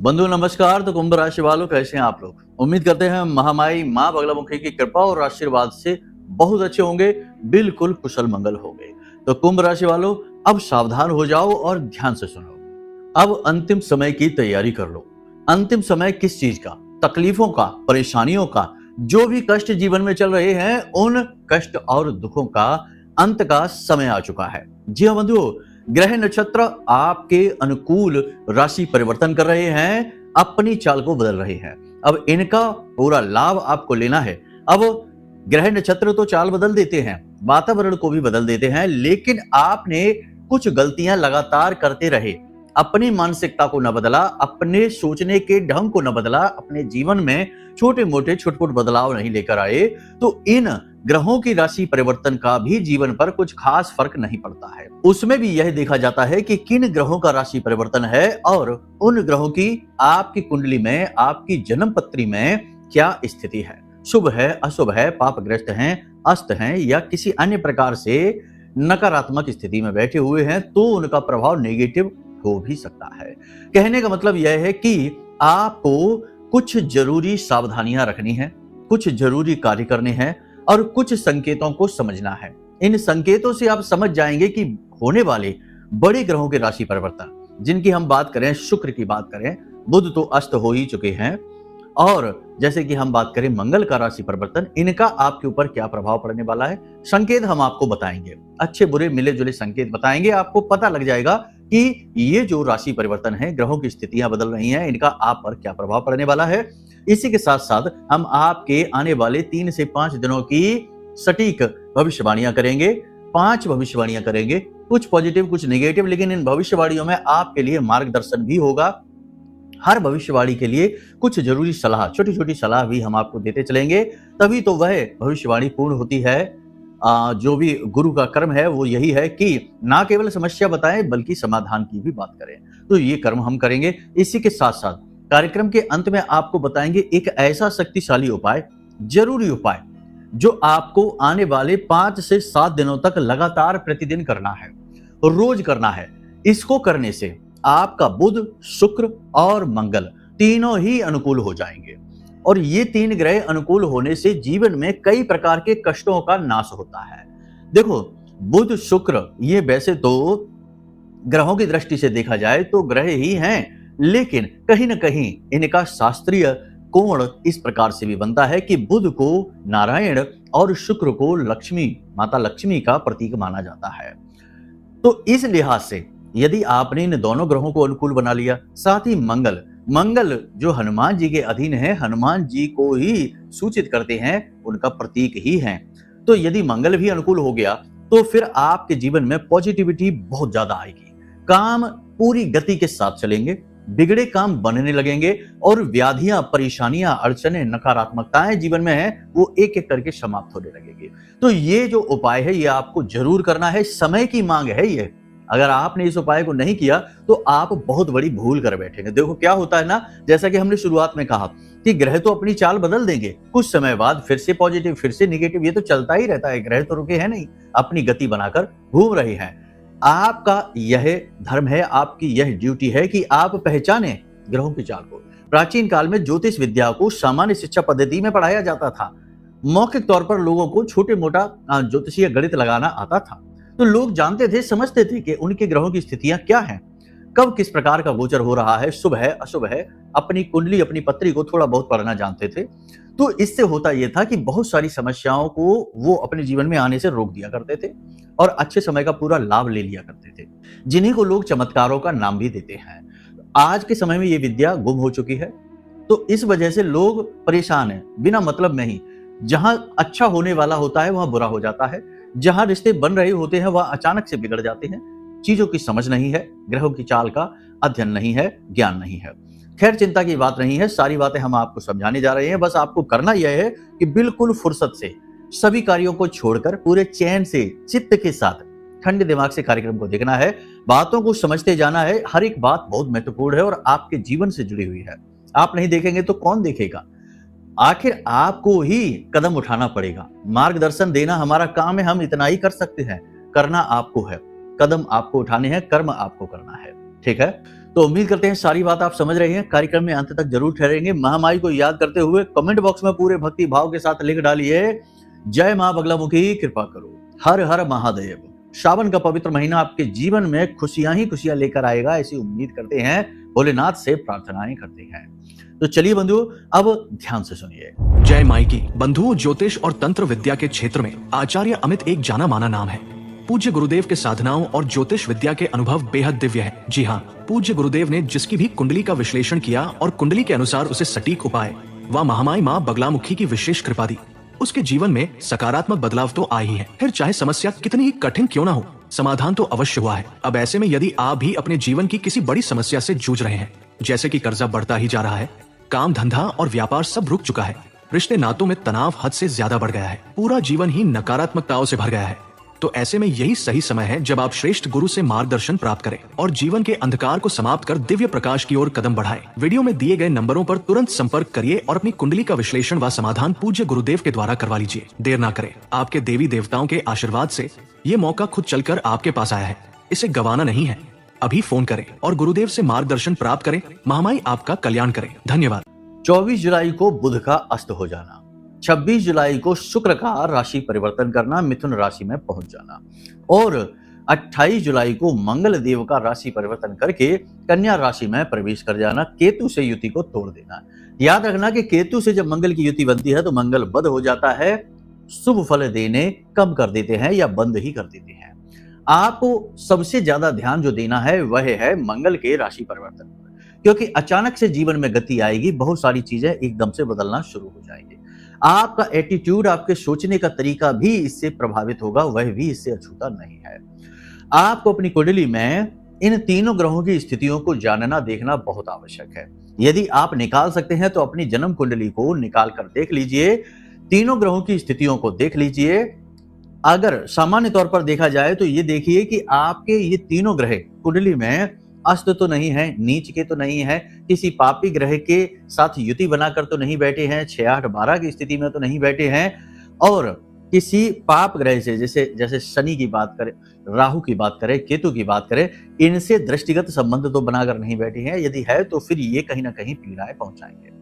बंधु नमस्कार। तो कुंभ राशि वालों, कैसे हैं आप लोग? उम्मीद करते हैं महामाई माँ बगलामुखी की कृपा और आशीर्वाद से बहुत अच्छे होंगे, बिल्कुल कुशल मंगल होंगे। तो कुंभ राशि वालों, अब सावधान हो जाओ और ध्यान से सुनो। अब अंतिम समय की तैयारी कर लो। अंतिम समय किस चीज का? तकलीफों का, परेशानियों का। जो भी कष्ट जीवन में चल रहे हैं, उन कष्ट और दुखों का अंत का समय आ चुका है। जी हाँ बंधुओं, ग्रह नक्षत्र आपके अनुकूल राशि परिवर्तन कर रहे हैं, अपनी चाल को बदल रहे हैं। अब इनका पूरा लाभ आपको लेना है। अब ग्रह नक्षत्र तो चाल बदल देते हैं, वातावरण को भी बदल देते हैं, लेकिन आपने कुछ गलतियां लगातार करते रहे, अपनी मानसिकता को न बदला, अपने सोचने के ढंग को न बदला, अपने जीवन में छोटे मोटे छुटपुट बदलाव नहीं लेकर आए, तो इन ग्रहों की राशि परिवर्तन का भी जीवन पर कुछ खास फर्क नहीं पड़ता है। उसमें भी यह देखा जाता है कि किन ग्रहों का राशि परिवर्तन है और उन ग्रहों की आपकी कुंडली में, आपकी जन्म पत्री में क्या स्थिति है। शुभ है, अशुभ है, पापग्रस्त हैं, अस्त हैं या किसी अन्य प्रकार से नकारात्मक स्थिति में बैठे हुए हैं, तो उनका प्रभाव नेगेटिव हो भी सकता है। कहने का मतलब यह है कि आपको कुछ जरूरी सावधानियां रखनी है, कुछ जरूरी कार्य करने हैं और कुछ संकेतों को समझना है। इन संकेतों से आप समझ जाएंगे कि होने वाले बड़े ग्रहों के राशि परिवर्तन, जिनकी हम बात करें, शुक्र की बात करें, बुध तो अस्त हो ही चुके हैं, और जैसे कि हम बात करें मंगल का राशि परिवर्तन, इनका आपके ऊपर क्या प्रभाव पड़ने वाला है, संकेत हम आपको बताएंगे। अच्छे बुरे मिले जुले संकेत बताएंगे, आपको पता लग जाएगा कि ये जो राशि परिवर्तन है, ग्रहों की स्थितियां बदल रही हैं, इनका आप पर क्या प्रभाव पड़ने वाला है। इसी के साथ साथ हम आपके आने वाले 3 से 5 दिनों की सटीक भविष्यवाणियां करेंगे। 5 भविष्यवाणियां करेंगे, कुछ पॉजिटिव कुछ नेगेटिव, लेकिन इन भविष्यवाणियों में आपके लिए मार्गदर्शन भी होगा। हर भविष्यवाणी के लिए कुछ जरूरी सलाह, छोटी छोटी सलाह भी हम आपको देते चलेंगे, तभी तो वह भविष्यवाणी पूर्ण होती है। जो भी गुरु का कर्म है वो यही है कि ना केवल समस्या बताएं बल्कि समाधान की भी बात करें। तो ये कर्म हम करेंगे। इसी के साथ साथ कार्यक्रम के अंत में आपको बताएंगे एक ऐसा शक्तिशाली उपाय, जरूरी उपाय, जो आपको आने वाले 5 से 7 दिनों तक लगातार प्रतिदिन करना है, रोज करना है। इसको करने से आपका बुध, शुक्र और मंगल तीनों ही अनुकूल हो जाएंगे, और ये 3 ग्रह अनुकूल होने से जीवन में कई प्रकार के कष्टों का नाश होता है। देखो, बुध शुक्र ये वैसे तो ग्रहों की दृष्टि से देखा जाए तो ग्रह ही हैं, लेकिन कहीं ना कहीं इनका शास्त्रीय कोण इस प्रकार से भी बनता है कि बुध को नारायण और शुक्र को लक्ष्मी, माता लक्ष्मी का प्रतीक माना जाता है। तो इस लिहाज से यदि आपने इन दोनों ग्रहों को अनुकूल बना लिया, साथ ही मंगल जो हनुमान जी के अधीन है, हनुमान जी को ही सूचित करते हैं, उनका प्रतीक ही हैं, तो यदि मंगल भी अनुकूल हो गया तो फिर आपके जीवन में पॉजिटिविटी बहुत ज्यादा आएगी, काम पूरी गति के साथ चलेंगे, बिगड़े काम बनने लगेंगे और व्याधियां, परेशानियां, अड़चने, नकारात्मकताएं जीवन में है वो एक एक करके समाप्त होने लगेगी। तो ये जो उपाय है ये आपको जरूर करना है, समय की मांग है ये। अगर आपने इस उपाय को नहीं किया तो आप बहुत बड़ी भूल कर बैठेंगे। देखो क्या होता है ना, जैसा कि हमने शुरुआत में कहा कि ग्रह तो अपनी चाल बदल देंगे, कुछ समय बाद फिर से पॉजिटिव, फिर से नेगेटिव, ये तो चलता ही रहता है। ग्रह तो रुके हैं नहीं, अपनी गति बनाकर घूम रहे हैं। आपका यह धर्म है, आपकी यह ड्यूटी है कि आप पहचाने ग्रहों की चाल को। प्राचीन काल में ज्योतिष विद्या को सामान्य शिक्षा पद्धति में पढ़ाया जाता था। मौखिक तौर पर लोगों को छोटे मोटा ज्योतिषीय गणित लगाना आता था, तो लोग जानते थे, समझते थे कि उनके ग्रहों की स्थितियां क्या हैं, कब किस प्रकार का गोचर हो रहा है, शुभ है, अशुभ है। अपनी कुंडली, अपनी पत्री को थोड़ा बहुत पढ़ना जानते थे। तो इससे होता यह था कि बहुत सारी समस्याओं को वो अपने जीवन में आने से रोक दिया करते थे और अच्छे समय का पूरा लाभ ले लिया करते थे, जिन्हीं को लोग चमत्कारों का नाम भी देते हैं। आज के समय में ये विद्या गुम हो चुकी है, तो इस वजह से लोग परेशान हैं, बिना मतलब में ही। जहां अच्छा होने वाला होता है वहां बुरा हो जाता है, जहां रिश्ते बन रहे होते हैं वहां अचानक से बिगड़ जाते हैं। चीजों की समझ नहीं है, ग्रहों की चाल का अध्ययन नहीं है, ज्ञान नहीं है। खैर, चिंता की बात नहीं है, सारी बातें हम आपको समझाने जा रहे हैं। बस आपको करना यह है कि बिल्कुल फुर्सत से सभी कार्यों को छोड़कर पूरे चैन से, चित्त के साथ, ठंडे दिमाग से कार्यक्रम को देखना है, बातों को समझते जाना है। हर एक बात बहुत महत्वपूर्ण है और आपके जीवन से जुड़ी हुई है। आप नहीं देखेंगे तो कौन देखेगा? आखिर आपको ही कदम उठाना पड़ेगा। मार्गदर्शन देना हमारा काम है, हम इतना ही कर सकते हैं। करना आपको है, कदम आपको उठाने हैं, कर्म आपको करना है। ठीक है, तो उम्मीद करते हैं सारी बात आप समझ रहे हैं। कार्यक्रम में अंत तक जरूर ठहरेंगे। महामाई को याद करते हुए कमेंट बॉक्स में पूरे भक्ति भाव के साथ लिख डालिए, जय मां बगलामुखी कृपा करो, हर हर महादेव। श्रावण का पवित्र महीना आपके जीवन में खुशियां ही खुशियां लेकर आएगा, ऐसी उम्मीद करते हैं, भोलेनाथ से प्रार्थनाएं करते हैं। तो चलिए बंधुओं, अब ध्यान से सुनिए। जय माई की। बंधुओं, ज्योतिष और तंत्र विद्या के क्षेत्र में आचार्य अमित एक जाना माना नाम है। पूज्य गुरुदेव के साधनाओं और ज्योतिष विद्या के अनुभव बेहद दिव्य है। जी हाँ, पूज्य गुरुदेव ने जिसकी भी कुंडली का विश्लेषण किया और कुंडली के अनुसार उसे सटीक उपाय व महामाई माँ बगलामुखी की विशेष कृपा दी, उसके जीवन में सकारात्मक बदलाव तो आए ही है। फिर चाहे समस्या कितनी ही कठिन क्यों ना हो, समाधान तो अवश्य हुआ है। अब ऐसे में यदि आप भी अपने जीवन की किसी बड़ी समस्या से जूझ रहे हैं, जैसे कि कर्जा बढ़ता ही जा रहा है, काम धंधा और व्यापार सब रुक चुका है, रिश्ते नातों में तनाव हद से ज्यादा बढ़ गया है, पूरा जीवन ही नकारात्मकताओं से भर गया है, तो ऐसे में यही सही समय है जब आप श्रेष्ठ गुरु से मार्गदर्शन प्राप्त करें और जीवन के अंधकार को समाप्त कर दिव्य प्रकाश की ओर कदम बढ़ाएं। वीडियो में दिए गए नंबरों पर तुरंत संपर्क करिए और अपनी कुंडली का विश्लेषण व समाधान पूज्य गुरुदेव के द्वारा करवा लीजिए। देर ना करें, आपके देवी देवताओं के आशीर्वाद से ये मौका खुद चलकर आपके पास आया है, इसे गंवाना नहीं है। अभी फोन करें और गुरुदेव से मार्गदर्शन प्राप्त करें। महामाई आपका कल्याण करें। धन्यवाद। 24 जुलाई को बुध का अस्त हो जाना, 26 जुलाई को शुक्र का राशि परिवर्तन करना, मिथुन राशि में पहुंच जाना, और 28 जुलाई को मंगल देव का राशि परिवर्तन करके कन्या राशि में प्रवेश कर जाना, केतु से युति को तोड़ देना। याद रखना कि केतु से जब मंगल की युति बनती है तो मंगल बद हो जाता है, शुभ फल देने कम कर देते हैं या बंद ही कर देते हैं। आपको सबसे ज्यादा ध्यान जो देना है वह है मंगल के राशि परिवर्तन पर, क्योंकि अचानक से जीवन में गति आएगी, बहुत सारी चीजें एकदम से बदलना शुरू हो जाएंगी। आपका एटीट्यूड, आपके सोचने का तरीका भी इससे प्रभावित होगा, वह भी इससे अछूता नहीं है। आपको अपनी कुंडली में इन तीनों ग्रहों की स्थितियों को जानना देखना बहुत आवश्यक है। यदि आप निकाल सकते हैं तो अपनी जन्म कुंडली को निकाल कर देख लीजिए, तीनों ग्रहों की स्थितियों को देख लीजिए। अगर सामान्य तौर पर देखा जाए तो ये देखिए कि आपके ये तीनों ग्रह कुंडली में अस्त तो नहीं है, नीच के तो नहीं है, किसी पापी ग्रह के साथ युति बनाकर तो नहीं बैठे हैं, 6, 8, 12 की स्थिति में तो नहीं बैठे हैं, और किसी पाप ग्रह से जैसे शनि की बात करें, राहु की बात करें, केतु की बात करें, इनसे दृष्टिगत संबंध तो बनाकर नहीं बैठे हैं। यदि है तो फिर ये कहीं ना कहीं पीड़ाएं पहुंचाएंगे।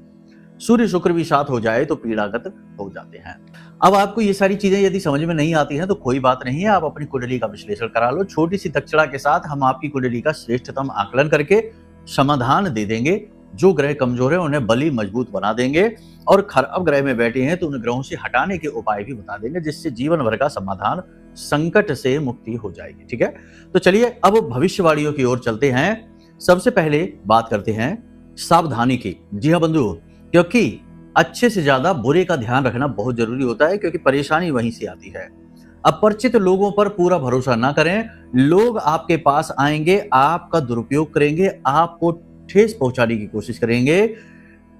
सूर्य शुक्र भी साथ हो जाए तो पीड़ागत हो जाते हैं। अब आपको ये सारी चीजें यदि समझ में नहीं आती हैं तो कोई बात नहीं है, आप अपनी कुंडली का विश्लेषण करा लो। छोटी सी दक्षिणा के साथ हम आपकी कुंडली का श्रेष्ठतम आकलन करके समाधान दे देंगे। जो ग्रह कमजोर है उन्हें बली मजबूत बना देंगे, और खराब ग्रह में बैठे हैं तो उन ग्रहों से हटाने के उपाय भी बता देंगे, जिससे जीवन भर का समाधान, संकट से मुक्ति हो जाएगी। ठीक है, तो चलिए अब भविष्यवाणियों की ओर चलते हैं। सबसे पहले बात करते हैं सावधानी की। जी हाँ बंधु, क्योंकि अच्छे से ज्यादा बुरे का ध्यान रखना बहुत जरूरी होता है, क्योंकि परेशानी वहीं से आती है। अपरिचित लोगों पर पूरा भरोसा ना करें। लोग आपके पास आएंगे, आपका दुरुपयोग करेंगे, आपको ठेस पहुंचाने की कोशिश करेंगे।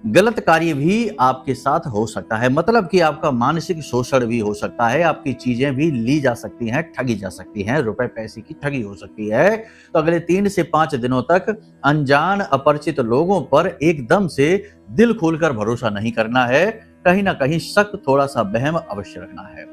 गलत कार्य भी आपके साथ हो सकता है, मतलब कि आपका मानसिक शोषण भी हो सकता है, आपकी चीजें भी ली जा सकती हैं, ठगी जा सकती हैं, रुपए पैसे की ठगी हो सकती है। तो अगले 3 से 5 दिनों तक अनजान अपरिचित लोगों पर एकदम से दिल खोलकर भरोसा नहीं करना है। कहीं ना कहीं शक, थोड़ा सा वहम अवश्य रखना है।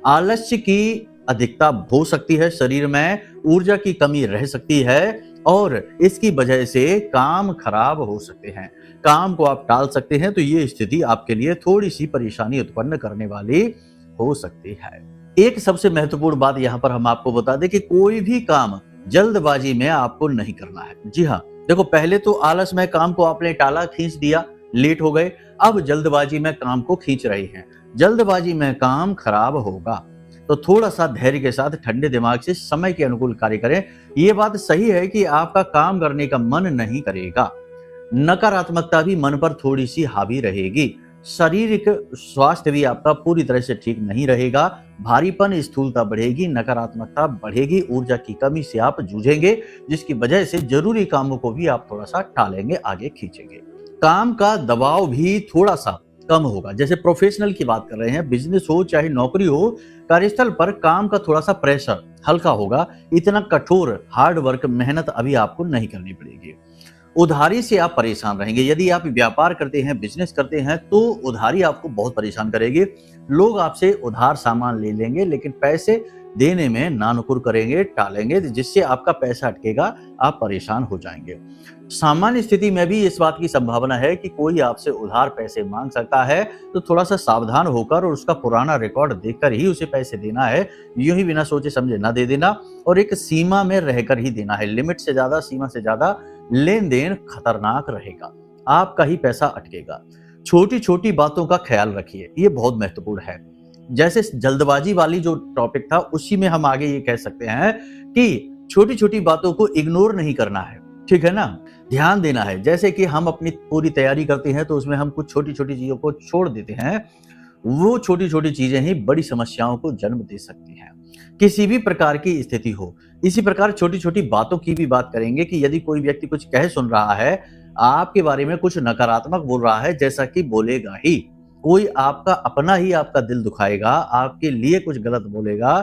आलस्य की अधिकता हो सकती है, शरीर में ऊर्जा की कमी रह सकती है, और इसकी वजह से काम खराब हो सकते हैं, काम को आप टाल सकते हैं। तो ये स्थिति आपके लिए थोड़ी सी परेशानी उत्पन्न करने वाली हो सकती है। एक सबसे महत्वपूर्ण बात यहाँ पर हम आपको बता दें कि कोई भी काम जल्दबाजी में आपको नहीं करना है। जी हाँ, देखो, पहले तो आलस में काम को आपने टाला, खींच दिया, लेट हो गए, अब जल्दबाजी में काम को खींच रहे हैं। जल्दबाजी में काम खराब होगा, तो थोड़ा सा धैर्य के साथ ठंडे दिमाग से समय के अनुकूल कार्य करें। ये बात सही है कि आपका काम करने का मन नहीं करेगा, नकारात्मकता भी मन पर थोड़ी सी हावी रहेगी, शारीरिक स्वास्थ्य भी आपका पूरी तरह से ठीक नहीं रहेगा, भारीपन, स्थूलता बढ़ेगी, नकारात्मकता बढ़ेगी, ऊर्जा की कमी से आप जूझेंगे, जिसकी वजह से जरूरी कामों को भी आप थोड़ा सा टालेंगे, आगे खींचेंगे। काम का दबाव भी थोड़ा सा कम होगा। जैसे प्रोफेशनल की बात कर रहे हैं, बिजनेस हो चाहे नौकरी हो, कार्यस्थल पर काम का थोड़ा सा प्रेशर हल्का होगा। इतना कठोर हार्ड वर्क, मेहनत अभी आपको नहीं करनी पड़ेगी। उधारी से आप परेशान रहेंगे। यदि आप व्यापार करते हैं, बिजनेस करते हैं, तो उधारी आपको बहुत परेशान करेगी। लोग आपसे उधार सामान ले लेंगे, लेकिन पैसे देने में नानुकुर करेंगे, टालेंगे, जिससे आपका पैसा अटकेगा, आप परेशान हो जाएंगे। सामान्य स्थिति में भी इस बात की संभावना है कि कोई आपसे उधार पैसे मांग सकता है, तो थोड़ा सा सावधान होकर और उसका पुराना रिकॉर्ड देखकर ही उसे पैसे देना है। यूं ही बिना सोचे समझे ना दे देना, और एक सीमा में रहकर ही देना है। लिमिट से ज्यादा, सीमा से ज्यादा लेन देन खतरनाक रहेगा, आपका ही पैसा अटकेगा। छोटी छोटी बातों का ख्याल रखिए, ये बहुत महत्वपूर्ण है। जैसे जल्दबाजी वाली जो टॉपिक था, उसी में हम आगे ये कह सकते हैं कि छोटी छोटी बातों को इग्नोर नहीं करना है, ठीक है ना, ध्यान देना है। जैसे कि हम अपनी पूरी तैयारी करते हैं तो उसमें हम कुछ छोटी छोटी चीजों को छोड़ देते हैं, वो छोटी छोटी चीजें ही बड़ी समस्याओं को जन्म दे सकती हैं, किसी भी प्रकार की स्थिति हो। इसी प्रकार छोटी छोटी बातों की भी बात करेंगे कि यदि कोई व्यक्ति कुछ कह सुन रहा है, आपके बारे में कुछ नकारात्मक बोल रहा है, जैसा कि बोलेगा ही, कोई आपका अपना ही आपका दिल दुखाएगा, आपके लिए कुछ गलत बोलेगा,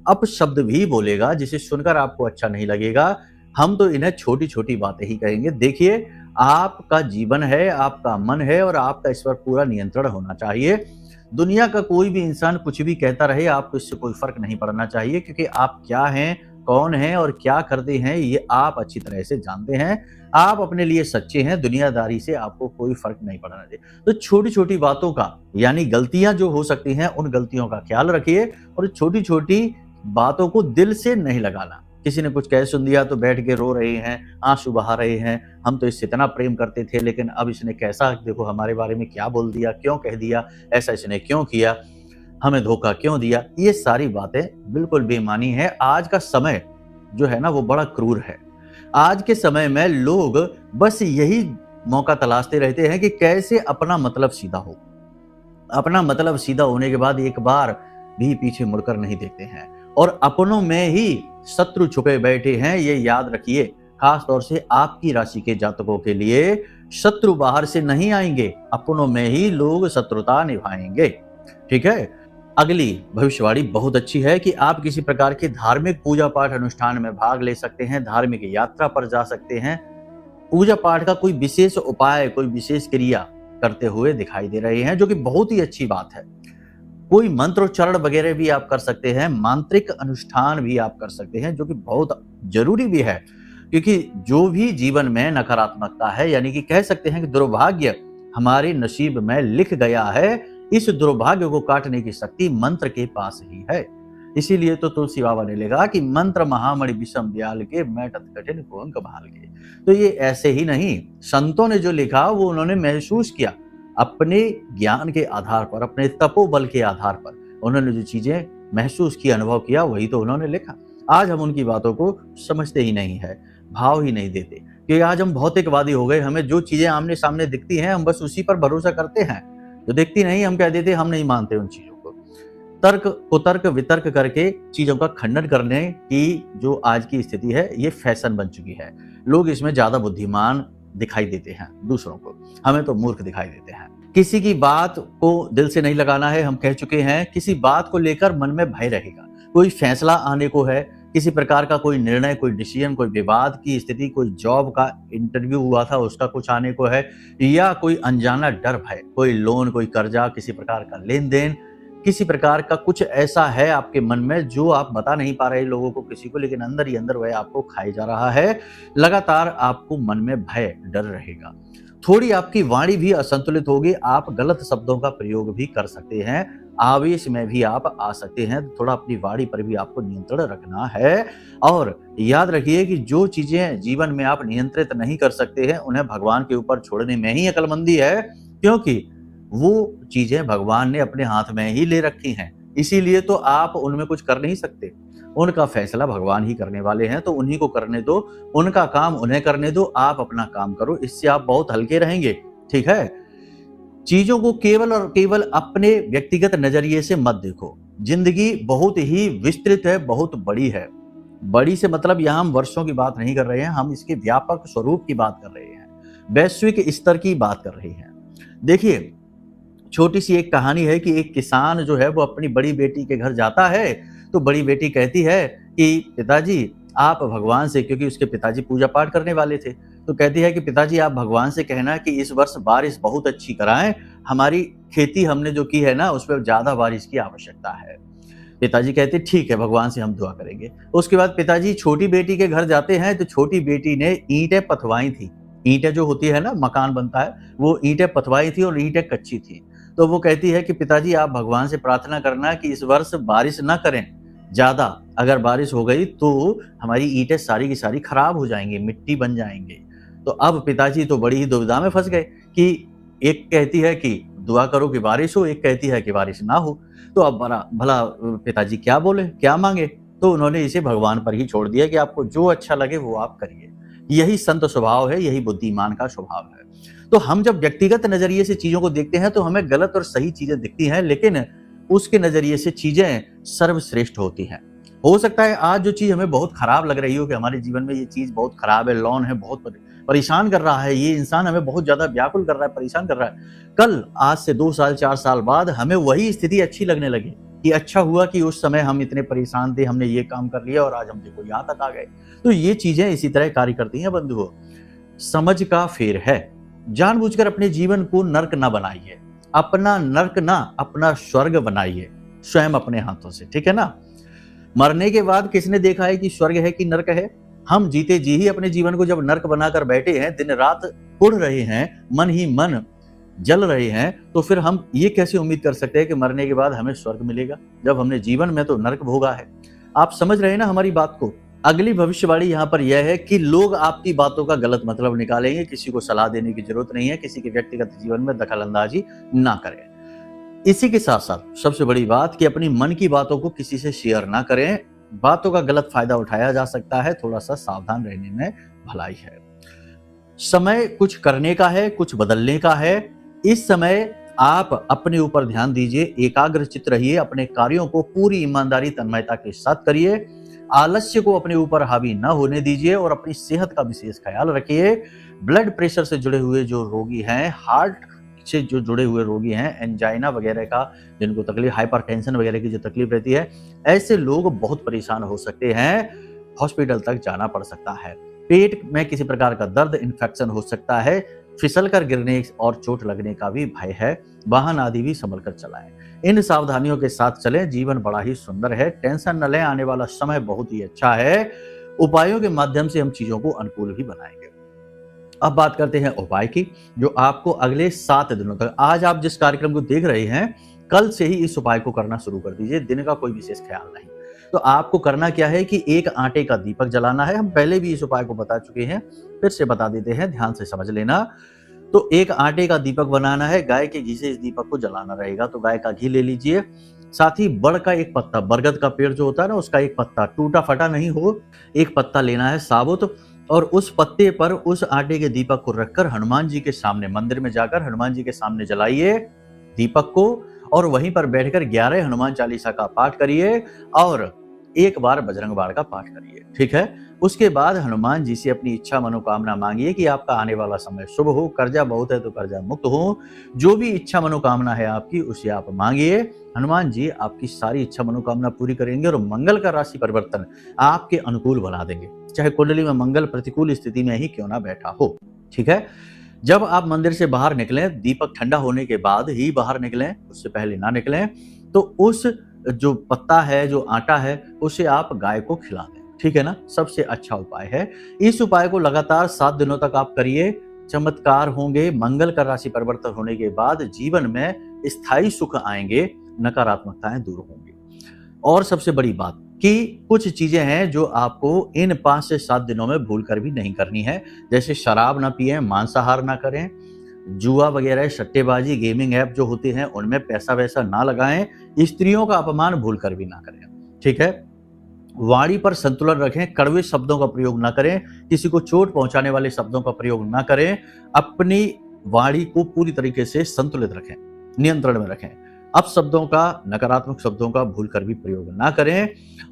अपशब्द भी बोलेगा जिसे सुनकर आपको अच्छा नहीं लगेगा। हम तो इन्हें छोटी छोटी बातें ही कहेंगे। देखिए, आपका जीवन है, आपका मन है, और आपका इस पर पूरा नियंत्रण होना चाहिए। दुनिया का कोई भी इंसान कुछ भी कहता रहे, आपको इससे कोई फर्क नहीं पड़ना चाहिए, क्योंकि आप क्या हैं, कौन हैं और क्या करते हैं, ये आप अच्छी तरह से जानते हैं। आप अपने लिए सच्चे हैं, दुनियादारी से आपको कोई फर्क नहीं पड़ना चाहिए। तो छोटी छोटी बातों का, यानी गलतियां जो हो सकती हैं, उन गलतियों का ख्याल रखिए, और छोटी छोटी बातों को दिल से नहीं लगाना। किसी ने कुछ कह सुन दिया तो बैठ के रो रहे हैं, आंसू बहा रहे हैं, हम तो इससे इतना प्रेम करते थे, लेकिन अब इसने कैसा, देखो हमारे बारे में क्या बोल दिया, क्यों कह दिया, ऐसा इसने क्यों किया, हमें धोखा क्यों दिया। ये सारी बातें बिल्कुल बेईमानी है। आज का समय जो है ना, वो बड़ा क्रूर है। आज के समय में लोग बस यही मौका तलाशते रहते हैं कि कैसे अपना मतलब सीधा हो। अपना मतलब सीधा होने के बाद एक बार भी पीछे मुड़कर नहीं देखते हैं, और अपनों में ही शत्रु छुपे बैठे हैं, ये याद रखिए। खास तौर से आपकी राशि के जातकों के लिए शत्रु बाहर से नहीं आएंगे, अपनों में ही लोग शत्रुता निभाएंगे, ठीक है। अगली भविष्यवाणी बहुत अच्छी है कि आप किसी प्रकार के धार्मिक पूजा पाठ अनुष्ठान में भाग ले सकते हैं, धार्मिक यात्रा पर जा सकते हैं। पूजा पाठ का कोई विशेष उपाय, कोई विशेष क्रिया करते हुए दिखाई दे रहे हैं, जो कि बहुत ही अच्छी बात है। कोई मंत्रोच्चारण वगैरह भी आप कर सकते हैं, मांत्रिक अनुष्ठान भी आप कर सकते हैं, जो कि बहुत जरूरी भी है, क्योंकि जो भी जीवन में नकारात्मकता है, यानी कि कह सकते हैं कि दुर्भाग्य हमारे नसीब में लिख गया है, इस दुर्भाग्य को काटने की शक्ति मंत्र के पास ही है। इसीलिए तो तुलसी बाबा ने लिखा कि मंत्र महामणि विषम ब्याल के, मैटत कठिन कुंक भाल के। तो ये ऐसे ही नहीं, संतों ने जो लिखा वो उन्होंने महसूस किया, अपने ज्ञान के आधार पर, अपने तपोबल के आधार पर उन्होंने जो चीजें महसूस की, अनुभव किया, वही तो उन्होंने लिखा। आज हम उनकी बातों को समझते ही नहीं है, भाव ही नहीं देते, क्योंकि आज हम भौतिकवादी हो गए। हमें जो चीजें आमने सामने दिखती हैं, हम बस उसी पर भरोसा करते हैं, जो दिखती नहीं हम कह देते हम नहीं मानते उन चीजों को। तर्क कुतर्क वितर्क करके चीजों का खंडन करने की जो आज की स्थिति है, ये फैशन बन चुकी है। लोग इसमें ज्यादा बुद्धिमान दिखाई देते हैं दूसरों को, हमें तो मूर्ख दिखाई देते हैं। किसी की बात को दिल से नहीं लगाना है, हम कह चुके हैं। किसी बात को लेकर मन में भय रहेगा, कोई फैसला आने को है, किसी प्रकार का कोई निर्णय, कोई डिसीजन, कोई विवाद की स्थिति, कोई जॉब का इंटरव्यू हुआ था उसका कुछ आने को है, या कोई अनजाना डर भय, कोई लोन, कोई कर्जा, किसी प्रकार का लेन देन, किसी प्रकार का कुछ ऐसा है आपके मन में जो आप बता नहीं पा रहे लोगों को, किसी को, लेकिन अंदर ही अंदर वह आपको खाए जा रहा है। लगातार आपको मन में भय, डर रहेगा। थोड़ी आपकी वाणी भी असंतुलित होगी, आप गलत शब्दों का प्रयोग भी कर सकते हैं, आवेश में भी आप आ सकते हैं। थोड़ा अपनी वाणी पर भी आपको नियंत्रण रखना है, और याद रखिए कि जो चीजें जीवन में आप नियंत्रित नहीं कर सकते हैं, उन्हें भगवान के ऊपर छोड़ने में ही अक्लमंदी है, क्योंकि वो चीजें भगवान ने अपने हाथ में ही ले रखी हैं। इसीलिए तो आप उनमें कुछ कर नहीं सकते, उनका फैसला भगवान ही करने वाले हैं, तो उन्हीं को करने दो, उनका काम उन्हें करने दो, आप अपना काम करो, इससे आप बहुत हल्के रहेंगे, ठीक है। चीजों को केवल और केवल अपने व्यक्तिगत नजरिए से मत देखो। जिंदगी बहुत ही विस्तृत है, बहुत बड़ी है। बड़ी से मतलब यहाँ हम वर्षों की बात नहीं कर रहे हैं, हम इसके व्यापक स्वरूप की बात कर रहे हैं, वैश्विक स्तर की बात कर रहे हैं। देखिए, छोटी सी एक कहानी है कि एक किसान जो है वो अपनी बड़ी बेटी के घर जाता है, तो बड़ी बेटी कहती है कि पिताजी आप भगवान से, क्योंकि उसके पिताजी पूजा पाठ करने वाले थे, तो कहती है कि पिताजी आप भगवान से कहना कि इस वर्ष बारिश बहुत अच्छी कराएं, हमारी खेती हमने जो की है ना उस पर ज्यादा बारिश की आवश्यकता है। पिताजी कहते ठीक है, भगवान से हम दुआ करेंगे। उसके बाद पिताजी छोटी बेटी के घर जाते हैं, तो छोटी बेटी ने ईंटें पथवाई थी, ईंटें जो होती है ना, मकान बनता है, वो ईंटें पथवाई थी और ईंटें कच्ची थी। तो वो कहती है कि पिताजी आप भगवान से प्रार्थना करना कि इस वर्ष बारिश ना करें ज़्यादा, अगर बारिश हो गई तो हमारी ईंटें सारी की सारी खराब हो जाएंगी, मिट्टी बन जाएंगे। तो अब पिताजी तो बड़ी ही दुविधा में फंस गए कि एक कहती है कि दुआ करो कि बारिश हो, एक कहती है कि बारिश ना हो। तो अब भला पिताजी क्या बोले, क्या मांगे? तो उन्होंने इसे भगवान पर ही छोड़ दिया कि आपको जो अच्छा लगे वो आप करिए। यही संत स्वभाव है, यही बुद्धिमान का स्वभाव है। तो हम जब व्यक्तिगत नजरिए से चीजों को देखते हैं तो हमें गलत और सही चीजें दिखती हैं, लेकिन उसके नजरिए से चीजें सर्वश्रेष्ठ होती हैं। हो सकता है आज जो चीज हमें बहुत खराब लग रही हो कि हमारे जीवन में ये चीज बहुत खराब है, लॉन है, बहुत परेशान कर रहा है, ये इंसान हमें बहुत ज्यादा व्याकुल कर रहा है, परेशान कर रहा है, कल आज से 2 साल 4 साल बाद हमें वही स्थिति अच्छी लगने लगे कि अच्छा हुआ कि उस समय हम इतने परेशान थे, हमने ये काम कर लिया और आज हम देखो यहाँ तक आ गए। तो ये चीजें इसी तरह कार्य करती हैं बंधुओं। समझ का फेर है। जानबूझकर अपने जीवन को नर्क ना बनाइए, अपना नर्क ना अपना स्वर्ग बनाइए स्वयं अपने हाथों से, ठीक है ना। मरने के बाद किसने देखा है कि स्वर्ग है कि नर्क है? हम जीते जी ही अपने जीवन को जब नर्क बनाकर बैठे हैं, दिन रात उड़ रहे हैं, मन ही मन जल रहे हैं, तो फिर हम ये कैसे उम्मीद कर सकते हैं कि मरने के बाद हमें स्वर्ग मिलेगा, जब हमने जीवन में तो नर्क भोगा है। आप समझ रहे हैं ना हमारी बात को। अगली भविष्यवाणी यहाँ पर यह है कि लोग आपकी बातों का गलत मतलब निकालेंगे, किसी को सलाह देने की जरूरत नहीं है, किसी के व्यक्तिगत जीवन में दखल अंदाजी ना करें। इसी के साथ साथ सबसे बड़ी बात कि अपनी मन की बातों को किसी से शेयर ना करें, बातों का गलत फायदा उठाया जा सकता है, थोड़ा सा सावधान रहने में भलाई है। समय कुछ करने का है, कुछ बदलने का है। इस समय आप अपने ऊपर ध्यान दीजिए, एकाग्रचित्त रहिए, अपने कार्यों को पूरी ईमानदारी तन्मयता के साथ करिए, आलस्य को अपने ऊपर हावी न होने दीजिए और अपनी सेहत का विशेष ख्याल रखिए। ब्लड प्रेशर से जुड़े हुए जो रोगी हैं, हार्ट से जो जुड़े हुए रोगी हैं, एंजाइना वगैरह का जिनको तकलीफ, हाइपरटेंशन वगैरह की जो तकलीफ रहती है, ऐसे लोग बहुत परेशान हो सकते हैं, हॉस्पिटल तक जाना पड़ सकता है। पेट में किसी प्रकार का दर्द, इन्फेक्शन हो सकता है, फिसल कर गिरने और चोट लगने का भी भय है। वाहन आदि भी संभल कर चलाएं। इन सावधानियों के साथ चलें, जीवन बड़ा ही सुंदर है। टेंशन न लें, आने वाला समय बहुत ही अच्छा है। उपायों के माध्यम से हम चीजों को अनुकूल भी बनाएंगे। अब बात करते हैं उपाय की, जो आपको अगले 7 दिनों तक, आज आप जिस कार्यक्रम को देख रहे हैं, कल से ही इस उपाय को करना शुरू कर दीजिए। दिन का कोई विशेष ख्याल नहीं। तो आपको करना क्या है कि एक आटे का दीपक जलाना है। हम पहले भी इस उपाय को बता चुके हैं, फिर से बता देते हैं, ध्यान से समझ लेना। तो एक आटे का दीपक बनाना है, गाय के घी से इस दीपक को जलाना रहेगा। तो गाय का घी ले लीजिए, साथ ही बड़ का एक पत्ता, बरगद का पेड़ जो होता है ना, उसका एक पत्ता, टूटा फटा नहीं हो, एक पत्ता लेना है साबुत, और उस पत्ते पर उस आटे के दीपक को रखकर हनुमान जी के सामने, मंदिर में जाकर हनुमान जी के सामने जलाइए दीपक को, और वहीं पर बैठकर 11 हनुमान चालीसा का पाठ करिए और एक बार बजरंग बाण का पाठ करिए, ठीक है। उसके बाद हनुमान जी से अपनी इच्छा मनोकामना मांगिए कि आपका आने वाला समय शुभ हो, कर्जा बहुत है तो कर्जा मुक्त हो, जो भी इच्छा मनोकामना है आपकी उसे आप मांगिए। हनुमान जी आपकी सारी इच्छा मनोकामना पूरी करेंगे और मंगल का राशि परिवर्तन आपके अनुकूल बना देंगे, चाहे कुंडली में मंगल प्रतिकूल स्थिति में ही क्यों ना बैठा हो, ठीक है। जब आप मंदिर से बाहर निकलें, दीपक ठंडा होने के बाद ही बाहर निकलें, उससे पहले ना निकलें, तो उस जो पत्ता है, जो आटा है, उसे आप गाय को खिला दें, ठीक है ना। सबसे अच्छा उपाय है। इस उपाय को लगातार 7 दिनों तक आप करिए, चमत्कार होंगे। मंगल का राशि परिवर्तन होने के बाद जीवन में स्थायी सुख आएंगे, नकारात्मकताएं दूर होंगी। और सबसे बड़ी बात कि कुछ चीजें हैं जो आपको इन 5 से 7 दिनों में भूल कर भी नहीं करनी है, जैसे शराब ना पिएं, मांसाहार ना करें, जुआ वगैरह, सट्टेबाजी, गेमिंग ऐप जो होते हैं उनमें पैसा वैसा ना लगाएं, स्त्रियों का अपमान भूल कर भी ना करें, ठीक है। वाणी पर संतुलन रखें, कड़वे शब्दों का प्रयोग ना करें, किसी को चोट पहुंचाने वाले शब्दों का प्रयोग ना करें, अपनी वाणी को पूरी तरीके से संतुलित रखें, नियंत्रण में रखें। अपशब्दों का, नकारात्मक शब्दों का भूल कर भी प्रयोग ना करें।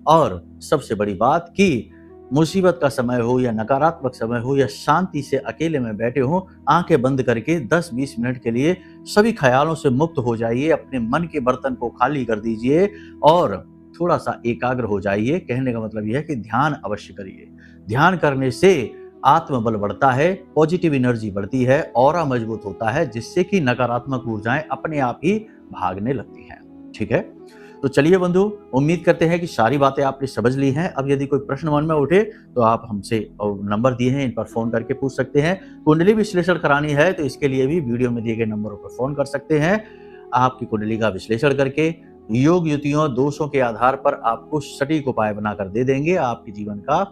और सबसे बड़ी बात कि मुसीबत का समय हो या नकारात्मक समय हो या शांति से अकेले में बैठे हो, आंखें बंद करके 10-20 मिनट के लिए सभी ख्यालों से मुक्त हो जाइए, अपने मन के बर्तन को खाली कर दीजिए और थोड़ा सा एकाग्र हो जाइए। कहने का मतलब यह है कि ध्यान अवश्य करिए। ध्यान करने से आत्मबल बढ़ता है, पॉजिटिव एनर्जी बढ़ती है, ऑरा मजबूत होता है, जिससे कि नकारात्मक ऊर्जाएं अपने आप ही भागने लगती हैं, ठीक है। तो चलिए बंधु, उम्मीद करते हैं कि सारी बातें आपने समझ ली हैं। अब यदि कोई प्रश्न मन में उठे तो आप हमसे नंबर दिए हैं, इन पर फोन करके पूछ सकते हैं। कुंडली विश्लेषण करानी है तो इसके लिए भी वीडियो में दिए गए नंबरों पर फोन कर सकते हैं। आपकी कुंडली का विश्लेषण करके योग युतियों दोषों के आधार पर आपको सटीक उपाय बनाकर दे देंगे। आपके जीवन का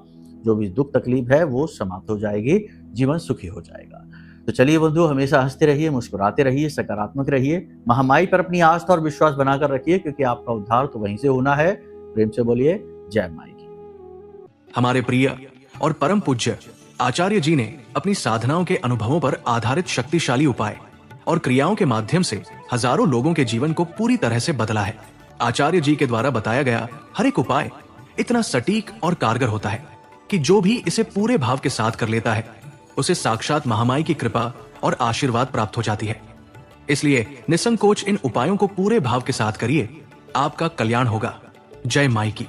जो भी दुख तकलीफ है वो समाप्त हो जाएगी, जीवन सुखी हो जाएगा। तो चलिए बंधु, हमेशा हंसते रहिए, मुस्कुराते रहिए, सकारात्मक रहिए, महामाई पर अपनी आस्था और विश्वास बनाकर रखिए, क्योंकि आपका उद्धार तो वहीं से होना है। प्रेम से बोलिए जय माई की। हमारे प्रिय और परम पूज्य आचार्य जी ने अपनी साधनाओं के अनुभवों पर आधारित शक्तिशाली उपाय और क्रियाओं के माध्यम से हजारों लोगों के जीवन को पूरी तरह से बदला है। आचार्य जी के द्वारा बताया गया हर एक उपाय इतना सटीक और कारगर होता है कि जो भी इसे पूरे भाव के साथ कर लेता है उसे साक्षात महामाई की कृपा और आशीर्वाद प्राप्त हो जाती है। इसलिए निसंकोच इन उपायों को पूरे भाव के साथ करिए, आपका कल्याण होगा। जय माई की।